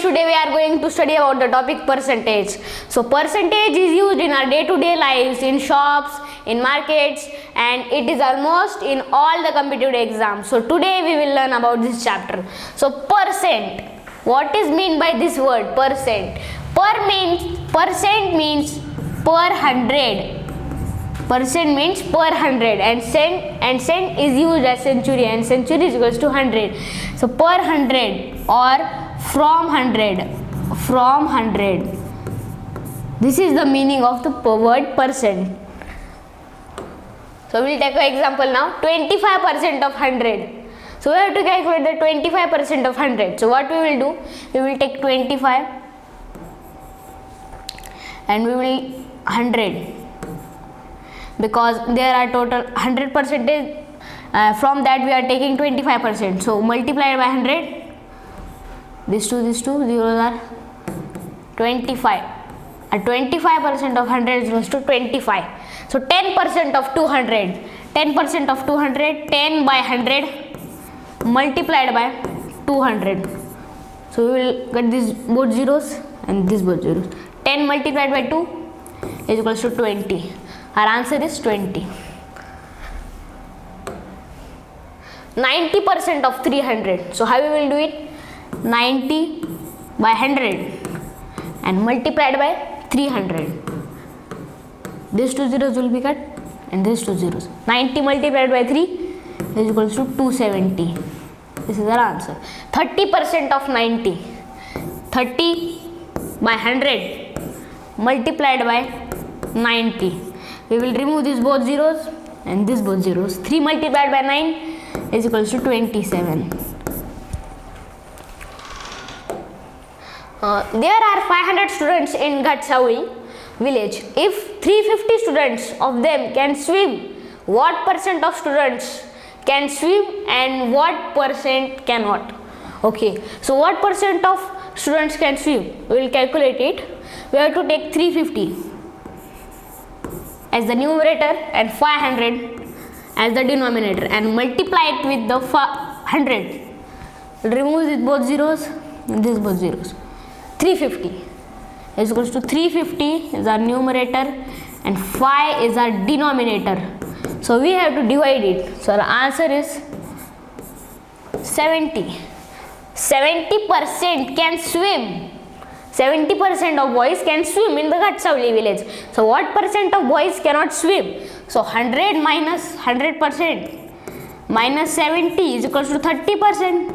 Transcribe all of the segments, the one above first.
students, today we are going to study about the topic percentage. So percentage is used in our day-to-day lives, in shops, in markets, and it is almost in all the competitive exams. So today we will learn about this chapter. So percent, what is mean by this word percent? Percent means per hundred. Percent means per hundred, and cent is used as century, and century is equals to 100. So per hundred or from 100. This is the meaning of the word percent. So we will take an example now. 25% of 100. So we have to calculate the 25% of 100. So what we will do? We will take 25 and we will 100. Because there are total 100 percentage, from that we are taking 25%. So multiplied by 100, these two zeros are 25. 25% of 100 is equals to 25. So 10% of 200, 10% of 200, 10 by 100 multiplied by 200. So we will get these both zeros and these both zeros. 10 multiplied by 2 is equals to 20. Our answer is 20. 90% of 300. So how we will do it? 90 by 100 and multiplied by 300. These two zeros will be cut and these two zeros. 90 multiplied by 3 is equals to 270. This is our answer. 30% of 90. 30 by 100 multiplied by 90. We will remove these both zeros and these both zeros. 3 multiplied by 9 is equals to 27. There are 500 students in Ghatsauli village. If 350 students of them can swim, what percent of students can swim and what percent cannot? Okay, so what percent of students can swim? We will calculate it. We have to take 350 as the numerator and 500 as the denominator and multiply it with the 100. Remove these both zeros and these both zeros. 350 is equals to 350 is our numerator and 5 is our denominator. So we have to divide it. So our answer is 70. 70% can swim. 70% of boys can swim in the Ghatsauli village. So what percent of boys cannot swim? So 100 minus 100% minus 70 is equals to 30%.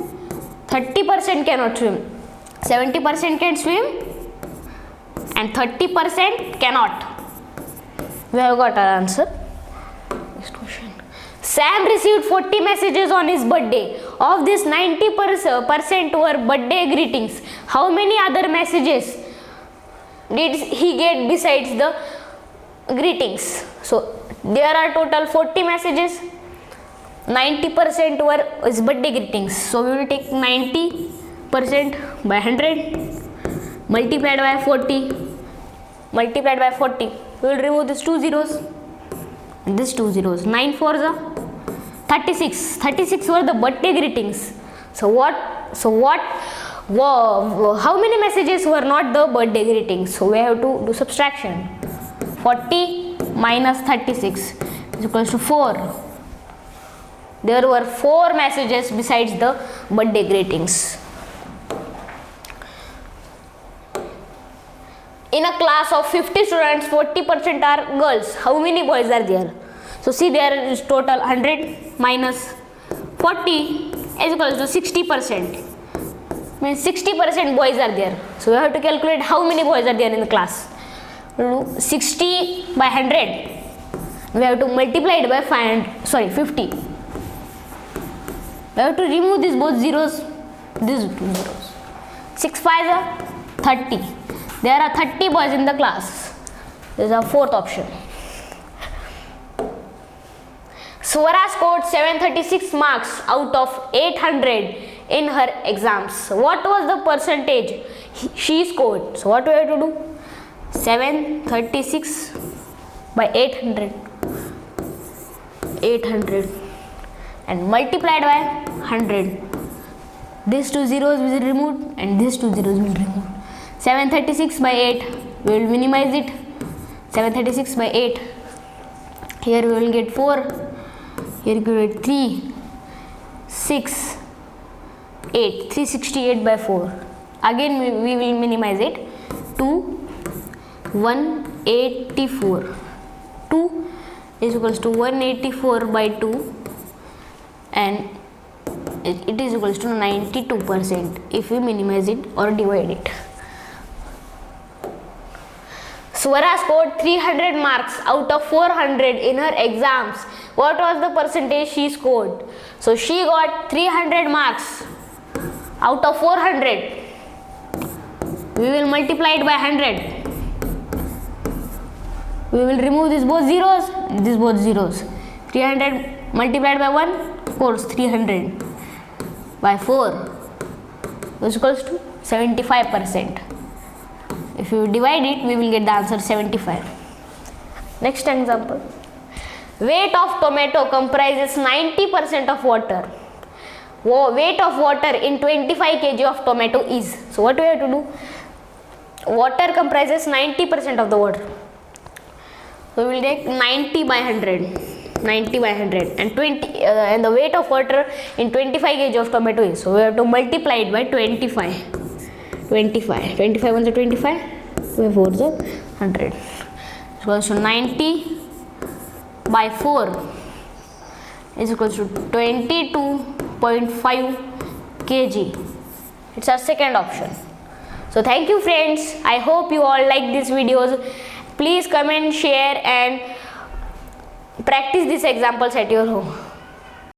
30% cannot swim. 70% can swim and 30% cannot. We have got our answer. Next question. Sam received 40 messages on his birthday. Of this, 90% were birthday greetings. How many other messages did he get besides the greetings? So there are total 40 messages. 90% were his birthday greetings. So we will take 90% by 100 multiplied by 40 multiplied by 40. We will remove these two zeros and these two zeros. 9 4s are 36. 36 were the birthday greetings. So how many messages were not the birthday greetings? So we have to do subtraction. 40 minus 36 is equals to 4. There were 4 messages besides the birthday greetings. In a class of 50 students, 40% are girls. How many boys are there? So see, there is total 100 minus 40 is equals to 60%. Means 60% boys are there. So we have to calculate how many boys are there in the class. 60 by 100. We have to multiply it by 50. We have to remove these both zeros, these two zeros. 6 5s are 30. There are 30 boys in the class. This is our fourth option. Swara scored 736 marks out of 800 in her exams. What was the percentage she scored? So what we have to do? 736 by 800 and multiplied by 100. These two zeros will be removed and these two zeros will be removed. 736 by 8, we will minimize it. 736 by 8, here we will get 4, here we will get 3, 6, 8, 368 by 4. Again we will minimize it. 2, 184. 2 is equals to 184 by 2 and it is equals to 92% if we minimize it or divide it. Swara scored 300 marks out of 400 in her exams. What was the percentage she scored? So she got 300 marks out of 400. We will multiply it by 100. We will remove these both zeros, these both zeros. 300 multiplied by 1, of course 300 by 4 is equals to 75%. If you divide it, we will get the answer 75. Next example. Weight of tomato comprises 90% of water. Weight of water in 25 kg of tomato is. So what we have to do? Water comprises 90% of the water. So we will take 90 by 100. 90 by 100 and 20 and the weight of water in 25 kg of tomato is. So we have to multiply it by 25. 25 ones are 25, 4 is 100. So 90 by 4 is equals to 22.5 kg. It's our second option. So thank you friends. I hope you all like these videos. Please comment, share and practice these examples at your home.